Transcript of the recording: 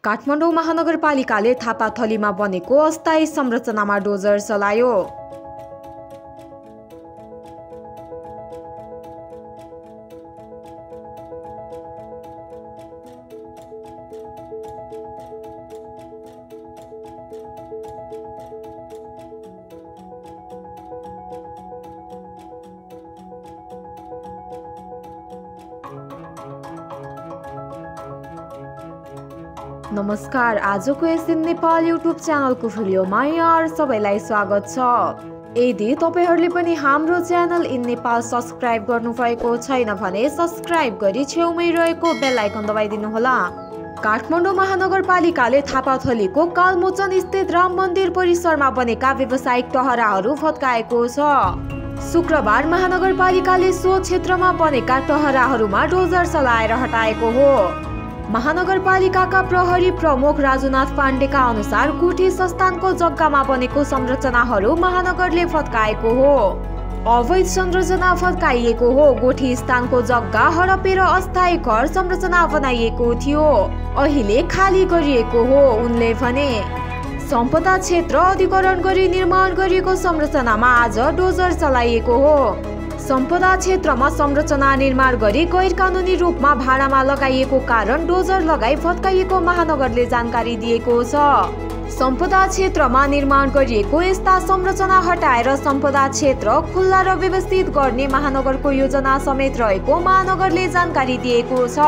काठमाडौँ महानगरपालिकाले थापाथलीमा बनेको अस्थायी संरचनामा डोजर चलायो। नमस्कार, आजको एसएन नेपाल युट्युब च्यानलको भिडियोमा यहाँ सबैलाई स्वागत छ। यदि तपाईहरुले पनि हाम्रो च्यानल इन नेपाल सब्स्क्राइब गर्नुभएको छैन भने सब्स्क्राइब गरी छेउमै रहेको बेल आइकन दबाइदिनु होला। काठमाडौँ महानगरपालिकाले थापाथलीको कालमोचन स्थित राम मन्दिर परिसरमा बनेका व्यावसायिक टहराहरू फत्काएको छ। शुक्रबार महानगरपालिकाले सो क्षेत्रमा बनेका टहराहरूमा डोजर चलाएर हटाएको हो। महानगरपालिकाका प्रहरी प्रमुख राजुनाथ पाण्डेका अनुसार गुठी संस्थानको जग्गामा बनेको संरचनाहरू महानगरले फत्काएको हो। अवैध संरचना फत्काइएको हो। गोठी स्थानको जग्गा हडपेर अस्थायी घर संरचना बनाइएको थियो, अहिले खाली गरिएको हो। उनले भने सम्पदा क्षेत्र अधिग्रहण गरी निर्माण गरिएको संरचनामा आज डोजर चलाइएको हो। सम्पदा क्षेत्रमा संरचना निर्माण गरी गैर कानूनी रूपमा भाडामा लगाइएको कारण डोजर लगाई फत्काइएको महानगरले जानकारी दिएको छ। सम्पदा क्षेत्रमा निर्माण गरिएको यस्ता संरचना हटाएर सम्पदा क्षेत्र खुल्ला र व्यवस्थित गर्ने महानगरको योजना समेत रहेको महानगरले जानकारी दिएको छ।